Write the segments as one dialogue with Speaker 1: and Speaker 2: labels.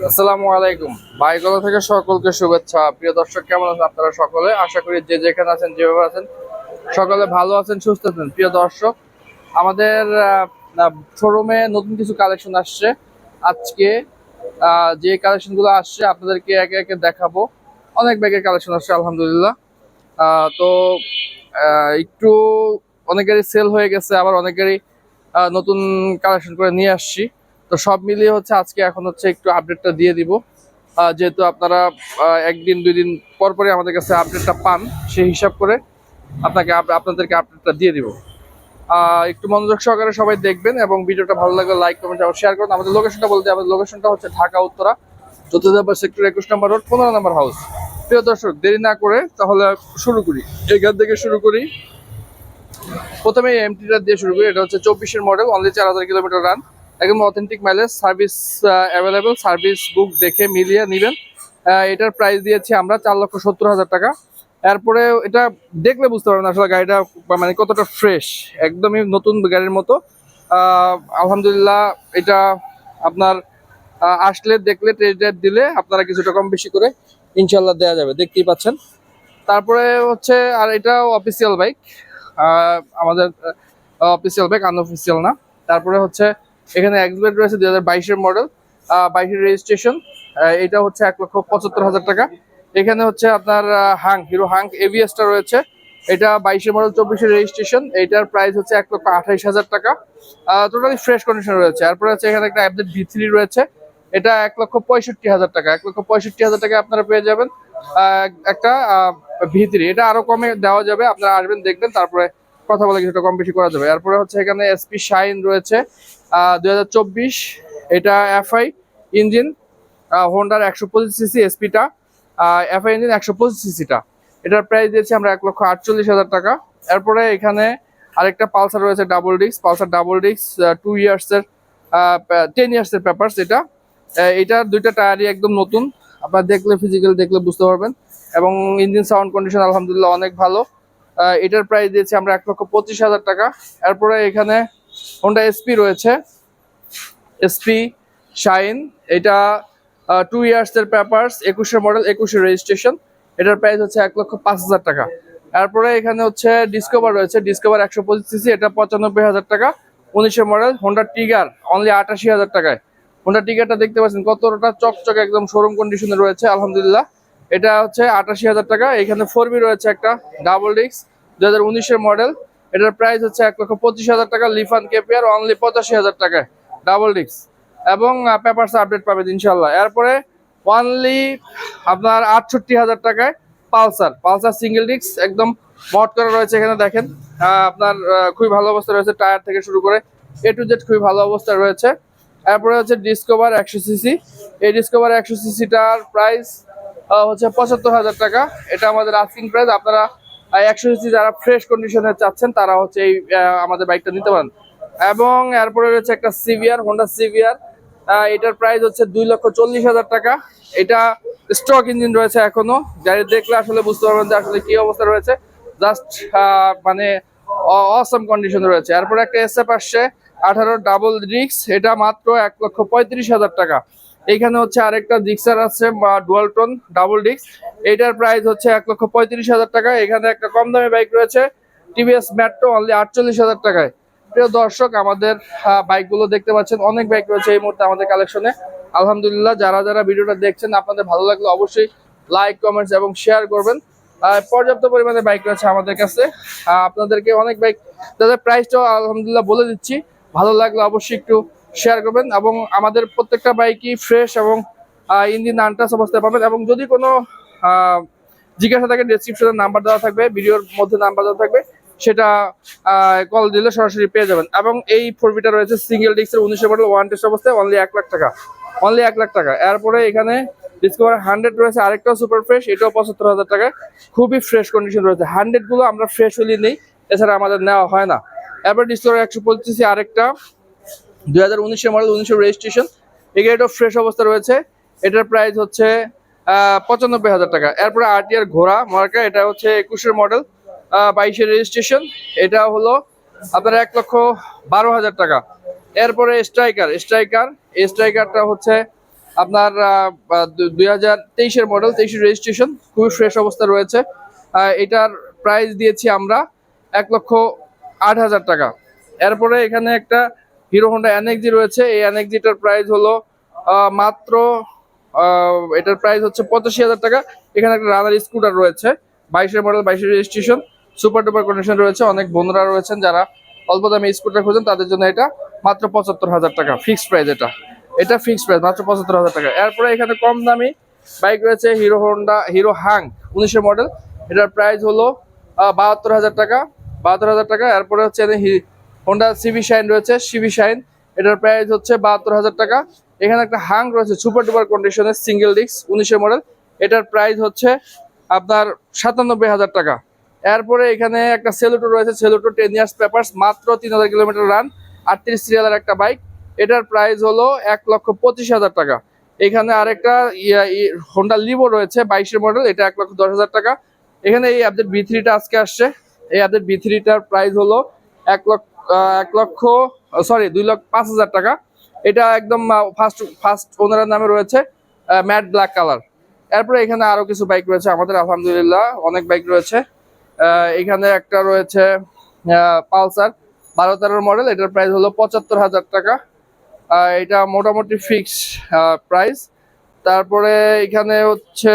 Speaker 1: আসসালামু আলাইকুম। বাইকলা থেকে সকলকে শুভেচ্ছা। প্রিয় দর্শক, কেমন আছেন আপনারা সকলে? আশা করি যে যেখানে আছেন, যেভাবে আছেন, সকলে ভালো আছেন, সুস্থ আছেন। প্রিয় দর্শক, আমাদের শোরুমে নতুন কিছু কালেকশন আসছে। আজকে যে কালেকশনগুলো আসছে আপনাদেরকে একে একে দেখাবো। অনেক ব্যাগের কালেকশন আসছে আলহামদুলিল্লাহ। তো একটু অনেকেরই সেল হয়ে গেছে, আবার অনেকেরই নতুন কালেকশন করে নিয়ে আসছি। তো সব মিলিয়ে হচ্ছে আজকে এখন হচ্ছে একটু আপডেটটা দিয়ে দিব, যেহেতু আপনারা একদিন দুই দিন পর পরই আমাদের কাছে আপডেটটা পান, সেই হিসাব করে আপনাদেরকে আপডেটটা দিয়ে দিব। একটু মনোযোগ সহকারে সবাই দেখবেন এবং ভিডিওটা ভালো লাগলে লাইক কমেন্ট এবং শেয়ার করুন। আমাদের লোকেশনটা বলতে, আমাদের লোকেশনটা হচ্ছে ঢাকা উত্তরা 14 সেক্টর 21 নম্বর রোড, 15 নম্বর হাউস। প্রিয় দর্শক, দেরি না করে তাহলে শুরু করি। এখান থেকে শুরু করি। প্রথমে এমটিটা দিয়ে শুরু করি। এটা হচ্ছে 24-এর মডেল, অনলি 4000 কিলোমিটার রান, একদম authentic mileage, service available, service book দেখে মিলিয়ে নেবেন। এটার প্রাইস দিয়েছি আমরা 4,70,000 টাকা। এরপরে এটা দেখলে বুঝতে পারবেন আসলে গাড়িটা মানে কতটা ফ্রেশ, একদমই নতুন গাড়ির মতো। আলহামদুলিল্লাহ, এটা আপনার আসলে দেখলে টেস্ট ড্রাইভ দিলে আপনারা কিছুটা কম বেশি করে ইনশাল্লাহ দেওয়া যাবে, দেখতেই পাচ্ছেন। তারপরে হচ্ছে, আর এটা অফিসিয়াল বাইক, আমাদের অফিসিয়াল বাইক, আনঅফিসিয়াল না। তারপরে হচ্ছে এখানে এক্সব্লেড রয়েছে 2022-এর মডেল, 22-এর রেজিস্ট্রেশন। এটা হচ্ছে 1,75,000 টাকা। এখানে হচ্ছে আপনার হিরো হাং এভিএসটা রয়েছে। এটা 22-এর মডেল, 24-এর রেজিস্ট্রেশন। এটার প্রাইস হচ্ছে 1,28,000 টাকা। টোটালি ফ্রেশ কন্ডিশন রয়েছে। তারপরে হচ্ছে এখানে একটা অ্যাপডেট V3 রয়েছে। এটা 1,65,000 টাকা। 1,65,000 টাকা আপনারা পেয়ে যাবেন একটা V3। এটা আরো কমে দেওয়া যাবে, আপনারা আসবেন দেখবেন, তারপরে কথা বলে কিছুটা কম বেশি করা যাবে। এরপরে হচ্ছে এখানে এসপি শাইন রয়েছে 2024। এটা এফআই ইঞ্জিন, হোন্ডার 125 সিসি এসপিটা, এফআই ইঞ্জিন 125 সিসিটা। এটার প্রাইস দিয়েছি আমরা 1,48,000 টাকা। এরপরে এখানে আরেকটা পালসার রয়েছে double disc, Pulsar double disc 2 ইয়ার্সের 10 ইয়ার্সের পেপারস। এটার দুইটা টায়ারই একদম নতুন, আপনার দেখলে ফিজিক্যাল দেখলে বুঝতে পারবেন। এবং ইঞ্জিন সাউন্ড কন্ডিশন আলহামদুলিল্লাহ অনেক ভালো। এটার প্রাইস দিয়েছি আমরা 1,25,000 টাকা। এরপরে এখানে হোন্ডা এসপি রয়েছে, এসপি শাইন। এটা 2 ইয়ার্সের পেপারস, 21-এর মডেল, 21-এর রেজিস্ট্রেশন। এটার প্রাইস হচ্ছে 1,05,000 টাকা। এরপরে এখানে হচ্ছে ডিসকভার রয়েছে, ডিসকভার 125 সিসি, এটা 95,000 টাকা। 19-এর মডেল, হোন্ডা টিগার, অনলি 88,000 টাকায়। হোন্ডা টিগারটা দেখতে পাচ্ছেন কতটা চকচকে, একদম শোরুম কন্ডিশনে রয়েছে আলহামদুলিল্লাহ। এটা হচ্ছে 88,000 টাকা। এখানে 4B রয়েছে একটা ডাবল ডিস্ক, 2019-এর মডেল। এটার প্রাইস হচ্ছে 1,25,000 টাকা। লিফান কেপিয়ার, অনলি 85,000 টাকায় ডাবল ডিস্ক, এবং পেপারস আপডেট পাবেন ইনশাল্লাহ। এরপরে অনলি আপনার 68,000 টাকায় পালসার, পালসার সিঙ্গেল ডিস্ক, একদম মড করা রয়েছে। এখানে দেখেন আপনার খুবই ভালো অবস্থা রয়েছে, টায়ার থেকে শুরু করে A to Z খুবই ভালো অবস্থা রয়েছে। এরপরে হচ্ছে ডিসকভার 100 সিসি। এই ডিসকভার 100 সিসিটার প্রাইস হচ্ছে 75,000 টাকা। এটা আমাদের আস্কিং প্রাইস। আপনারা 100 সিসি যারা ফ্রেশ কন্ডিশনে চাচ্ছেন তারা হচ্ছে এই আমাদের বাইকটা নিতে পারেন। এবং এরপরে রয়েছে একটা সিভিআর, হোন্ডা সিভিআর। এটার প্রাইস হচ্ছে 2,40,000 টাকা। এটা স্টক ইঞ্জিন রয়েছে এখনো, গাড়ি দেখলে আসলে বুঝতে পারবেন যে আসলে কি অবস্থা রয়েছে। জাস্ট মানে অসম কন্ডিশন রয়েছে। এরপরে একটা এসএফ আসছে 18 ডাবল ডিস্ক, এটা মাত্র 1,35,000 টাকা। এইখানে হচ্ছে আরেকটা ডিক্সার আছে ডুয়াল টোন ডাবল ডিস্ক, এটার প্রাইস হচ্ছে 1,35,000 টাকা। এখানে একটা কম দামি বাইক রয়েছে টিভিএস মেট্রো, অনলি 48,000 টাকায়। প্রিয় দর্শক, আমাদের বাইকগুলো দেখতে পাচ্ছেন, অনেক বাইক রয়েছে এই মুহূর্তে আমাদের কালেকশনে আলহামদুলিল্লাহ। যারা যারা ভিডিওটা দেখছেন, আপনাদের ভালো লাগলে অবশ্যই লাইক কমেন্টস এবং শেয়ার করবেন। পর্যাপ্ত পরিমাণে বাইক রয়েছে আমাদের কাছে। আপনাদেরকে অনেক বাইক, তাদের প্রাইসটাও আলহামদুলিল্লাহ বলে দিচ্ছি, ভালো লাগলে অবশ্যই একটু শেয়ার করবেন। এবং আমাদের প্রত্যেকটা বাইকই ফ্রেশ এবং ইঞ্জিন আনটাচ অবস্থায় পাবেন। এবং যদি কোনো জিজ্ঞাসা থাকে, ডেসক্রিপশনে নাম্বার দেওয়া থাকবে, ভিডিওর মধ্যে নাম্বার দেওয়া থাকবে, সেটা কল দিলে সরাসরি পেয়ে যাবেন। এবং এই 4Bটা রয়েছে সিঙ্গেল ডিস্কের 19-এর মডেল, ওয়ান টেস্ট অবস্থায়, অনলি 1 লাখ টাকা, অনলি 1 লাখ টাকা। এরপরে এখানে ডিসকভার 100 রয়েছে, আরেকটাও সুপার ফ্রেশ, এটাও 75,000 টাকায়, খুবই ফ্রেশ কন্ডিশন রয়েছে। 100 গুলো আমরা ফ্রেশ হলে নেই, এছাড়া আমাদের নেওয়া হয় না। এরপর ডিসকভার 125 আরেকটা 2019-এর মডেল, 19-এর রেজিস্ট্রেশন, এই গাড়িটাও ফ্রেশ অবস্থা রয়েছে। এটার প্রাইস হচ্ছে 95,000 টাকা। এরপরে আরটিআর ঘোড়া মার্কা, এটা হচ্ছে 21-এর মডেল, 22-এর রেজিস্ট্রেশন, এটা হলো আপনার 1,12,000 টাকা। এরপরে স্ট্রাইকারটা হচ্ছে আপনার 2023-এর মডেল, 23-এর রেজিস্ট্রেশন, খুবই ফ্রেশ অবস্থা রয়েছে। এটার প্রাইস দিয়েছি আমরা 1,08,000 টাকা। এরপরে এখানে একটা হিরো হোন্ডা NXG রয়েছে। এই NXGটার প্রাইস হলো মাত্র এটার প্রাইস হচ্ছে 85,000 টাকা। এখানে একটা রানার স্কুটার রয়েছে, 22-এর মডেল, 22-এর রেজিস্ট্রেশন, সুপার ডুপার কন্ডিশন রয়েছে। অনেক বন্ধুরা রয়েছেন যারা অল্প দামে স্কুটার খোঁজেন, তাদের জন্য এটা মাত্র 75,000 টাকা ফিক্সড প্রাইস। এটা ফিক্সড প্রাইস মাত্র 75,000 টাকা। এরপরে এখানে কম দামি বাইক রয়েছে, হিরো হাং 19-এর মডেল। এটার প্রাইস হলো 72,000 টাকা, 72,000 টাকা। এরপরে হচ্ছে হোন্ডা সিবি শাইন রয়েছে, সিবি শাইন, এটার প্রাইস হচ্ছে 72,000 টাকা। এখানে একটা হাং রয়েছে সুপার ডুপার কন্ডিশনের, সিঙ্গেল ডিস্ক, 19-এর মডেল। এটার প্রাইস হচ্ছে আপনার 97,000 টাকা। এরপরে এখানে একটা সেলুটো রয়েছে, সেলুটো 10 ইয়ার্স পেপারস, মাত্র 3,000 কিলোমিটার রান, 38 সিরিয়ালের একটা বাইক। এটার প্রাইস হলো 1,25,000 টাকা। এখানে আরেকটা হোন্ডা লিভো রয়েছে, 22-এর মডেল, এটা 1,10,000 টাকা। এখানে এই আপডেট B3টা আজকে আসছে। এই আপডেট B3টার প্রাইস হলো 2,05,000 টাকা। এটা একদম ফার্স্ট ওনারের নামে রয়েছে, ম্যাট ব্ল্যাক কালার। এরপরে এখানে আরো কিছু বাইক রয়েছে আমাদের, আলহামদুলিল্লাহ অনেক বাইক রয়েছে। এখানে একটা রয়েছে পালসার 12-13 মডেল, এটার প্রাইস হলো 75,000 টাকা। এটা মোটামুটি ফিক্স প্রাইস। তারপরে এখানে হচ্ছে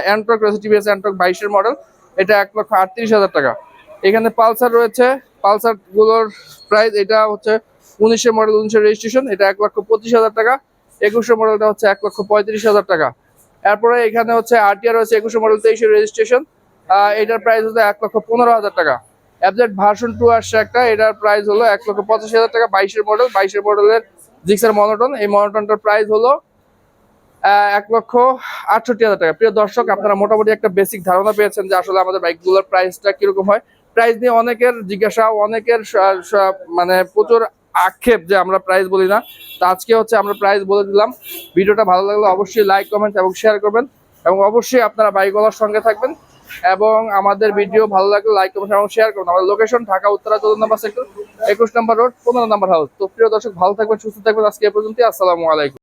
Speaker 1: অ্যান্ট্রক রয়েছে, টিভিএস অ্যান্ট্রক 22-এর মডেল, এটা 1,38,000 টাকা। এখানে পালসার রয়েছে, পালসার গুলোর প্রাইস, এটা হচ্ছে 19-এর মডেল, 19-এর রেজিস্ট্রেশন, এটা 1,25,000 টাকা। 21-এর মডেলটা হচ্ছে 1,35,000 টাকা। এরপরে এখানে হচ্ছে আরটিআর রয়েছে, 21-এর মডেল, 23-এর রেজিস্ট্রেশন, এটার প্রাইস হচ্ছে 1,15,000 টাকা। এফজেড ভার্সন 2 আসছে একটা, এটার প্রাইস হলো 1,85,000 টাকা, 22-এর মডেল, 22-এর মডেলের জিক্সার মনোটন। এই মনোটনটার প্রাইস হলো 1,68,000 টাকা। প্রিয় দর্শক, আপনারা মোটামুটি একটা বেসিক ধারণা পেয়েছেন যে আসলে আমাদের বাইকগুলোর প্রাইসটা কিরকম হয়। প্রাইস নিয়ে অনেকের জিজ্ঞাসা, অনেকের মানে প্রচুর আক্ষেপ যে আমরা প্রাইস বলি না। তো আজকে হচ্ছে আমরা প্রাইস বলে দিলাম। ভিডিওটা ভালো লাগলে অবশ্যই লাইক, কমেন্ট এবং শেয়ার করবেন, এবং অবশ্যই আপনারা বাইকওয়ালার সঙ্গে থাকবেন। এবং আমাদের ভিডিও ভালো লাগলে লাইক, কমেন্ট এবং শেয়ার করুন। আমাদের লোকেশন ঢাকা উত্তরা 14 নম্বর সেক্টর, 21 নম্বর রোড, 15 নম্বর হাউস। তো প্রিয় দর্শক, ভালো থাকবেন, সুস্থ থাকবেন। আজকে এ পর্যন্তই। আসসালামু আলাইকুম।